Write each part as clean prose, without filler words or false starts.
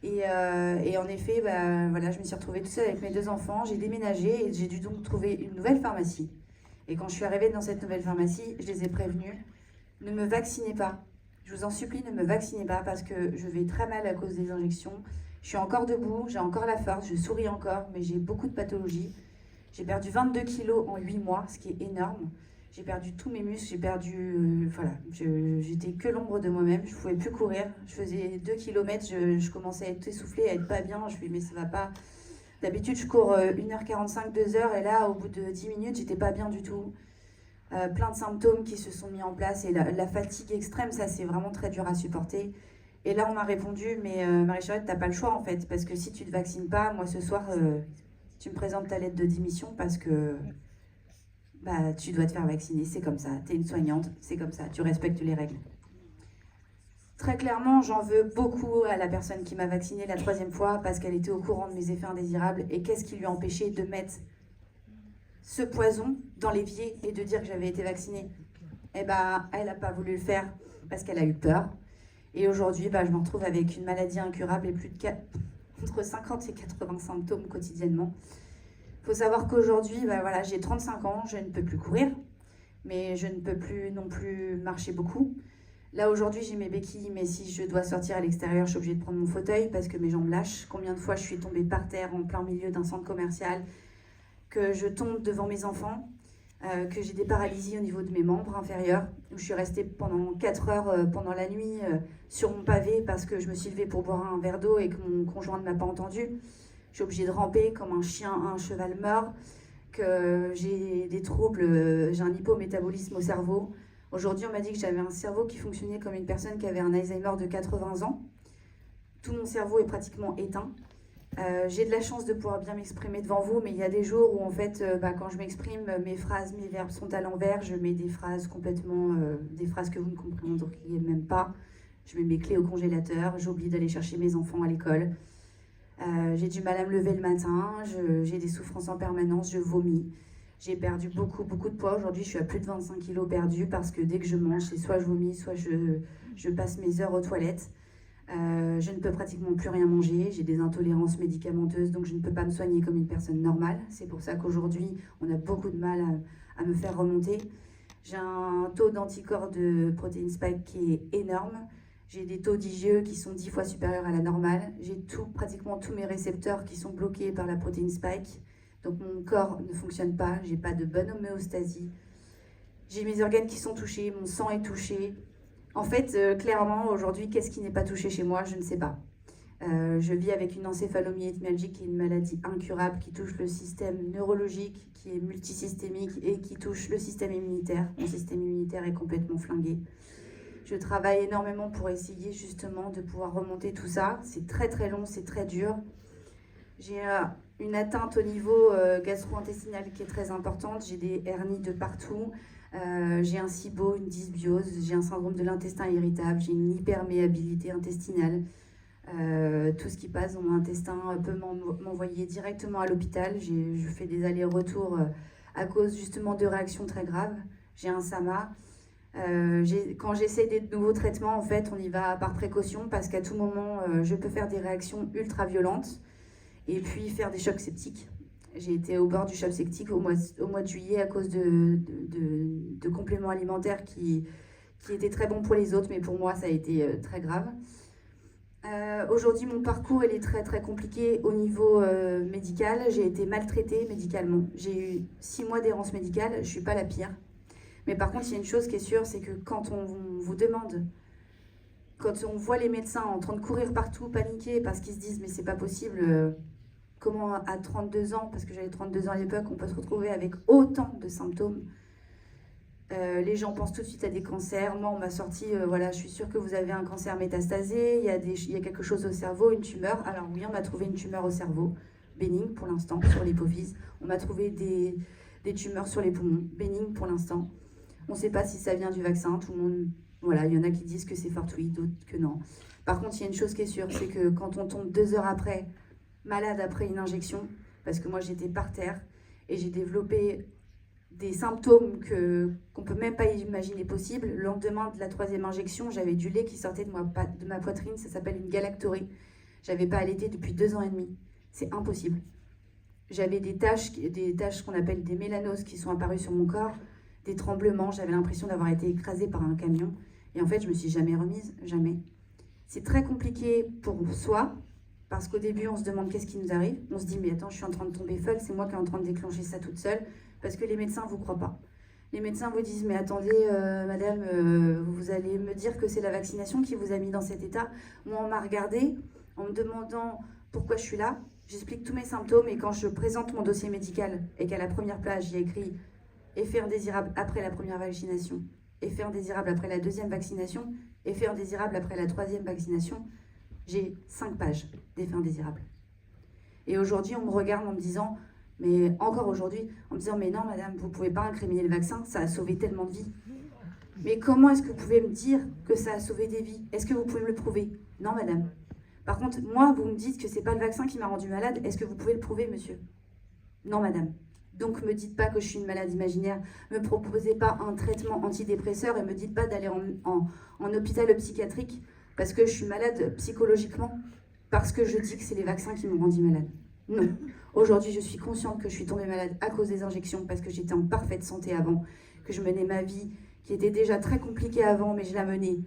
Et en effet, voilà, je me suis retrouvée toute seule avec mes 2 enfants. J'ai déménagé et j'ai dû donc trouver une nouvelle pharmacie. Et quand je suis arrivée dans cette nouvelle pharmacie, je les ai prévenus, ne me vaccinez pas. Je vous en supplie, ne me vaccinez pas parce que je vais très mal à cause des injections. Je suis encore debout, j'ai encore la force, je souris encore, mais j'ai beaucoup de pathologies. J'ai perdu 22 kilos en 8 mois, ce qui est énorme. J'ai perdu tous mes muscles, j'ai perdu... voilà, j'étais que l'ombre de moi-même, je ne pouvais plus courir. Je faisais 2 kilomètres, je commençais à être essoufflée, à être pas bien. Je me dis, mais ça va pas. D'habitude, je cours 1h45, 2h, et là, au bout de 10 minutes, j'étais pas bien du tout. Plein de symptômes qui se sont mis en place, et la fatigue extrême, ça, c'est vraiment très dur à supporter. Et là, on m'a répondu, mais Marie-Charlotte, t'as pas le choix, en fait, parce que si tu te vaccines pas, moi, ce soir, tu me présentes ta lettre de démission, parce que tu dois te faire vacciner, c'est comme ça. Tu es une soignante, c'est comme ça. Tu respectes les règles. Très clairement, j'en veux beaucoup à la personne qui m'a vaccinée la 3e fois parce qu'elle était au courant de mes effets indésirables. Et qu'est-ce qui lui a empêché de mettre ce poison dans l'évier et de dire que j'avais été vaccinée? Eh ben, elle n'a pas voulu le faire parce qu'elle a eu peur. Et aujourd'hui, je me retrouve avec une maladie incurable et entre 50 et 80 symptômes quotidiennement. Il faut savoir qu'aujourd'hui, voilà, j'ai 35 ans, je ne peux plus courir, mais je ne peux plus non plus marcher beaucoup. Là, aujourd'hui, j'ai mes béquilles, mais si je dois sortir à l'extérieur, je suis obligée de prendre mon fauteuil parce que mes jambes lâchent. Combien de fois je suis tombée par terre en plein milieu d'un centre commercial, que je tombe devant mes enfants, que j'ai des paralysies au niveau de mes membres inférieurs, où je suis restée pendant 4 heures pendant la nuit sur mon pavé parce que je me suis levée pour boire un verre d'eau et que mon conjoint ne m'a pas entendue. Je suis obligée de ramper comme un chien, un cheval mort, que j'ai des troubles, j'ai un hypométabolisme au cerveau. Aujourd'hui, on m'a dit que j'avais un cerveau qui fonctionnait comme une personne qui avait un Alzheimer de 80 ans. Tout mon cerveau est pratiquement éteint. J'ai de la chance de pouvoir bien m'exprimer devant vous, mais il y a des jours où, en fait, quand je m'exprime, mes phrases, mes verbes sont à l'envers. Je mets des phrases complètement... des phrases que vous ne comprendriez même pas. Je mets mes clés au congélateur. J'oublie d'aller chercher mes enfants à l'école. J'ai du mal à me lever le matin, j'ai des souffrances en permanence, je vomis. J'ai perdu beaucoup de poids. Aujourd'hui, je suis à plus de 25 kilos perdus parce que dès que je mange, c'est soit je vomis, soit je passe mes heures aux toilettes. Je ne peux pratiquement plus rien manger. J'ai des intolérances médicamenteuses, donc je ne peux pas me soigner comme une personne normale. C'est pour ça qu'aujourd'hui, on a beaucoup de mal à me faire remonter. J'ai un taux d'anticorps de protéine spike qui est énorme. J'ai des taux d'IgE qui sont 10 fois supérieurs à la normale. J'ai pratiquement tous mes récepteurs qui sont bloqués par la protéine spike. Donc mon corps ne fonctionne pas, j'ai pas de bonne homéostasie. J'ai mes organes qui sont touchés, mon sang est touché. En fait, clairement, aujourd'hui, qu'est-ce qui n'est pas touché chez moi? Je ne sais pas. Je vis avec une encéphalomyélite qui est une maladie incurable qui touche le système neurologique, qui est multisystémique et qui touche le système immunitaire. Mon système immunitaire est complètement flingué. Je travaille énormément pour essayer justement de pouvoir remonter tout ça. C'est très très long, c'est très dur. J'ai une atteinte au niveau gastro-intestinal qui est très importante. J'ai des hernies de partout. J'ai un SIBO, une dysbiose. J'ai un syndrome de l'intestin irritable. J'ai une hyperméabilité intestinale. Tout ce qui passe dans mon intestin peut m'envoyer directement à l'hôpital. Je fais des allers-retours à cause justement de réactions très graves. J'ai un SAMA. Quand j'essaie des nouveaux traitements, en fait, on y va par précaution parce qu'à tout moment, je peux faire des réactions ultra violentes et puis faire des chocs septiques. J'ai été au bord du choc septique au mois de juillet à cause de compléments alimentaires qui étaient très bons pour les autres, mais pour moi, ça a été très grave. Aujourd'hui, mon parcours il est très très compliqué au niveau médical. J'ai été maltraitée médicalement. J'ai eu 6 mois d'errance médicale, je ne suis pas la pire. Mais par contre, il y a une chose qui est sûre, c'est que quand on vous demande, quand on voit les médecins en train de courir partout, paniquer, parce qu'ils se disent « mais c'est pas possible, comment à 32 ans, parce que j'avais 32 ans à l'époque, on peut se retrouver avec autant de symptômes ?» Les gens pensent tout de suite à des cancers. Moi, on m'a sorti, voilà, je suis sûre que vous avez un cancer métastasé, il y a quelque chose au cerveau, une tumeur. Alors oui, on m'a trouvé une tumeur au cerveau, bénigne pour l'instant, sur l'hypophyse. On m'a trouvé des tumeurs sur les poumons, bénignes pour l'instant. On ne sait pas si ça vient du vaccin, tout le monde... Voilà, il y en a qui disent que c'est fortuit, d'autres que non. Par contre, il y a une chose qui est sûre, c'est que quand on tombe 2 heures après, malade après une injection, parce que moi j'étais par terre, et j'ai développé des symptômes qu'on ne peut même pas imaginer possibles. Le lendemain de la 3e injection, j'avais du lait qui sortait de ma poitrine, ça s'appelle une galactorrhée. J'avais pas allaité depuis 2 ans et demi. C'est impossible. J'avais des taches qu'on appelle des mélanoses qui sont apparues sur mon corps, des tremblements, j'avais l'impression d'avoir été écrasée par un camion. Et en fait, je me suis jamais remise, jamais. C'est très compliqué pour soi, parce qu'au début, on se demande qu'est-ce qui nous arrive. On se dit, mais attends, je suis en train de tomber folle, c'est moi qui est en train de déclencher ça toute seule, parce que les médecins ne vous croient pas. Les médecins vous disent, mais attendez, madame, vous allez me dire que c'est la vaccination qui vous a mis dans cet état. Moi, on m'a regardé en me demandant pourquoi je suis là. J'explique tous mes symptômes et quand je présente mon dossier médical et qu'à la première page, il y a écrit « effet indésirable après la première vaccination, effet indésirable après la 2e vaccination, effet indésirable après la 3e vaccination », j'ai 5 pages d'effets indésirables. Et aujourd'hui, on me regarde en me disant, mais encore aujourd'hui, en me disant « mais non madame, vous ne pouvez pas incriminer le vaccin, ça a sauvé tellement de vies ». Mais comment est-ce que vous pouvez me dire que ça a sauvé des vies? Est-ce que vous pouvez me le prouver? Non madame. Par contre, moi, vous me dites que ce n'est pas le vaccin qui m'a rendu malade. Est-ce que vous pouvez le prouver, monsieur? Non, madame. Donc, ne me dites pas que je suis une malade imaginaire. Ne me proposez pas un traitement antidépresseur et ne me dites pas d'aller en hôpital psychiatrique parce que je suis malade psychologiquement, parce que je dis que c'est les vaccins qui m'ont rendu malade. Non. Aujourd'hui, je suis consciente que je suis tombée malade à cause des injections parce que j'étais en parfaite santé avant, que je menais ma vie qui était déjà très compliquée avant, mais je la menais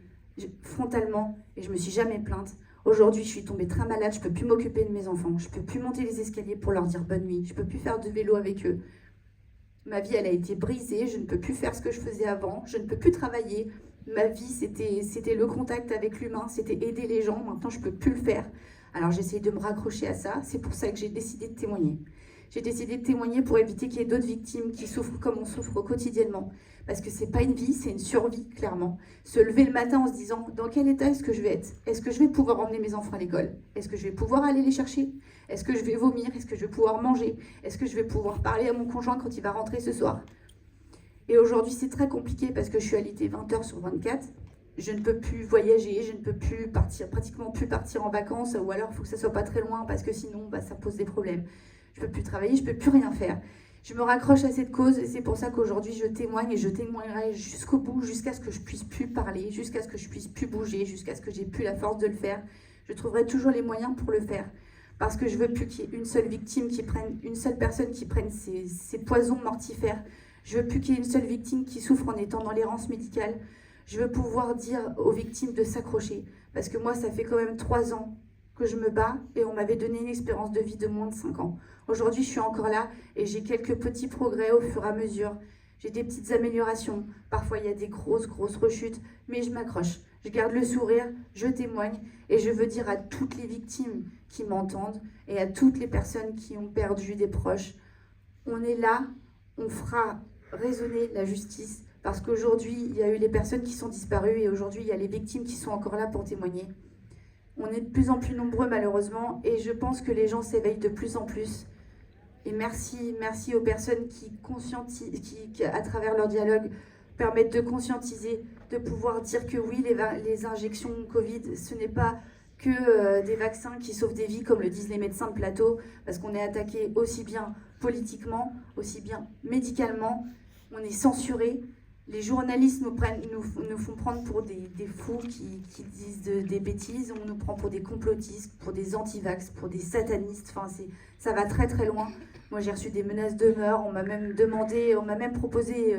frontalement et je ne me suis jamais plainte. Aujourd'hui, je suis tombée très malade, je ne peux plus m'occuper de mes enfants, je ne peux plus monter les escaliers pour leur dire bonne nuit, je ne peux plus faire de vélo avec eux. Ma vie, elle a été brisée, je ne peux plus faire ce que je faisais avant, je ne peux plus travailler. Ma vie, c'était le contact avec l'humain, c'était aider les gens, maintenant je ne peux plus le faire. Alors j'essaye de me raccrocher à ça, c'est pour ça que j'ai décidé de témoigner. J'ai décidé de témoigner pour éviter qu'il y ait d'autres victimes qui souffrent comme on souffre quotidiennement. Parce que c'est pas une vie, c'est une survie, clairement. Se lever le matin en se disant, dans quel état est-ce que je vais être? Est-ce que je vais pouvoir emmener mes enfants à l'école? Est-ce que je vais pouvoir aller les chercher? Est-ce que je vais vomir? Est-ce que je vais pouvoir manger? Est-ce que je vais pouvoir parler à mon conjoint quand il va rentrer ce soir? Et aujourd'hui, c'est très compliqué parce que je suis alitée 20 heures sur 24. Je ne peux plus voyager, je ne peux plus partir, pratiquement plus partir en vacances, ou alors il faut que ça soit pas très loin parce que sinon, ça pose des problèmes. Je ne peux plus travailler, je ne peux plus rien faire. Je me raccroche à cette cause et c'est pour ça qu'aujourd'hui je témoigne et je témoignerai jusqu'au bout, jusqu'à ce que je puisse plus parler, jusqu'à ce que je puisse plus bouger, jusqu'à ce que j'ai plus la force de le faire. Je trouverai toujours les moyens pour le faire parce que je veux plus qu'il y ait une seule victime qui prenne, une seule personne qui prenne ces poisons mortifères. Je veux plus qu'il y ait une seule victime qui souffre en étant dans l'errance médicale. Je veux pouvoir dire aux victimes de s'accrocher parce que moi ça fait quand même 3 ans que je me bats et on m'avait donné une espérance de vie de moins de 5 ans. Aujourd'hui, je suis encore là et j'ai quelques petits progrès au fur et à mesure. J'ai des petites améliorations. Parfois, il y a des grosses rechutes, mais je m'accroche. Je garde le sourire, je témoigne et je veux dire à toutes les victimes qui m'entendent et à toutes les personnes qui ont perdu des proches, on est là, on fera résonner la justice parce qu'aujourd'hui, il y a eu les personnes qui sont disparues et aujourd'hui, il y a les victimes qui sont encore là pour témoigner. On est de plus en plus nombreux malheureusement et je pense que les gens s'éveillent de plus en plus. Et merci aux personnes qui à travers leur dialogue, permettent de conscientiser, de pouvoir dire que oui, les injections Covid, ce n'est pas que des vaccins qui sauvent des vies, comme le disent les médecins de plateau, parce qu'on est attaqué aussi bien politiquement, aussi bien médicalement, on est censuré. Les journalistes nous font prendre pour des fous qui disent des bêtises, on nous prend pour des complotistes, pour des anti-vax, pour des satanistes, enfin ça va très loin. Moi j'ai reçu des menaces de mort, on m'a même proposé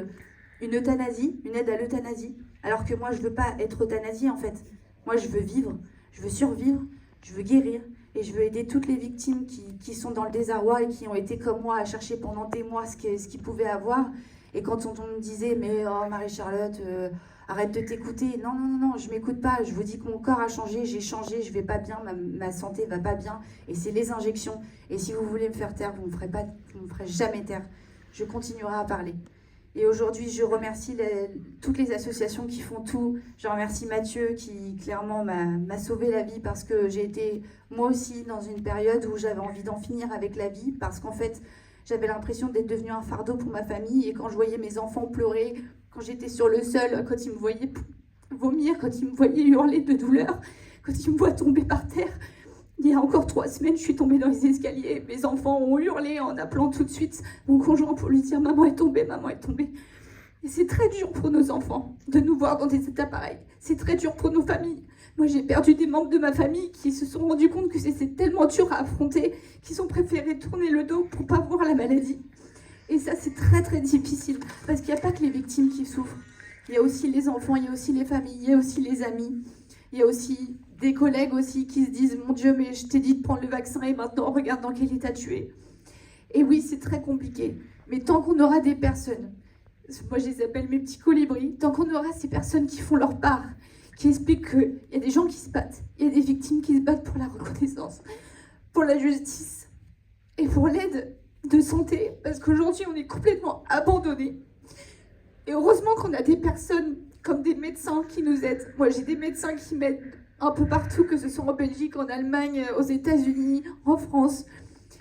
une euthanasie, une aide à l'euthanasie, alors que moi je veux pas être euthanasiée en fait. Moi je veux vivre, je veux survivre, je veux guérir et je veux aider toutes les victimes qui sont dans le désarroi et qui ont été comme moi à chercher pendant des mois ce qu'ils pouvaient avoir. Et quand on me disait, mais oh Marie-Charlotte, arrête de t'écouter. Non, je m'écoute pas. Je vous dis que mon corps a changé, j'ai changé, je vais pas bien, ma santé va pas bien. Et c'est les injections. Et si vous voulez me faire taire, vous me ferez jamais taire. Je continuerai à parler. Et aujourd'hui, je remercie toutes les associations qui font tout. Je remercie Mathieu qui clairement m'a sauvé la vie parce que j'ai été moi aussi dans une période où j'avais envie d'en finir avec la vie parce qu'en fait, j'avais l'impression d'être devenue un fardeau pour ma famille et quand je voyais mes enfants pleurer, quand j'étais sur le sol, quand ils me voyaient vomir, quand ils me voyaient hurler de douleur, quand ils me voient tomber par terre, Il y a encore 3 semaines, je suis tombée dans les escaliers. Mes enfants ont hurlé en appelant tout de suite mon conjoint pour lui dire « Maman est tombée, maman est tombée ». Et c'est très dur pour nos enfants de nous voir dans des états pareils. C'est très dur pour nos familles. Moi, j'ai perdu des membres de ma famille qui se sont rendus compte que c'était tellement dur à affronter qu'ils ont préféré tourner le dos pour pas voir la maladie. Et ça, c'est très très difficile parce qu'il n'y a pas que les victimes qui souffrent. Il y a aussi les enfants, il y a aussi les familles, il y a aussi les amis. Il y a aussi des collègues aussi qui se disent « Mon Dieu, mais je t'ai dit de prendre le vaccin et maintenant, regarde dans quel état tu es. » Et oui, c'est très compliqué. Mais tant qu'on aura des personnes, moi je les appelle mes petits colibris, tant qu'on aura ces personnes qui font leur part, qui expliquent qu'il y a des gens qui se battent, il y a des victimes qui se battent pour la reconnaissance, pour la justice et pour l'aide de santé, parce qu'aujourd'hui on est complètement abandonnés. Et heureusement qu'on a des personnes comme des médecins qui nous aident. Moi j'ai des médecins qui m'aident un peu partout, que ce soit en Belgique, en Allemagne, aux États-Unis, en France.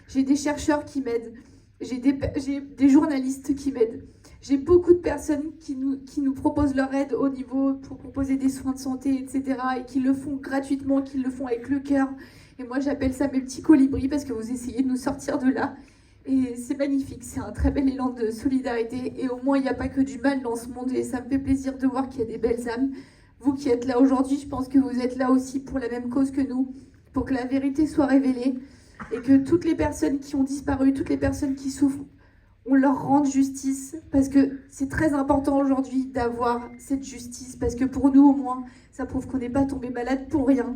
J'ai des chercheurs qui m'aident, j'ai des journalistes qui m'aident. J'ai beaucoup de personnes qui nous proposent leur aide au niveau pour proposer des soins de santé, etc. et qui le font gratuitement, qui le font avec le cœur. Et moi, j'appelle ça mes petits colibris parce que vous essayez de nous sortir de là. Et c'est magnifique, c'est un très bel élan de solidarité. Et au moins, il n'y a pas que du mal dans ce monde. Et ça me fait plaisir de voir qu'il y a des belles âmes. Vous qui êtes là aujourd'hui, je pense que vous êtes là aussi pour la même cause que nous, pour que la vérité soit révélée et que toutes les personnes qui ont disparu, toutes les personnes qui souffrent, on leur rende justice, parce que c'est très important aujourd'hui d'avoir cette justice, parce que pour nous au moins, ça prouve qu'on n'est pas tombé malade pour rien,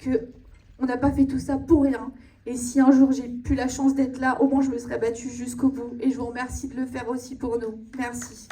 qu'on n'a pas fait tout ça pour rien. Et si un jour j'ai plus la chance d'être là, au moins je me serais battue jusqu'au bout. Et je vous remercie de le faire aussi pour nous. Merci.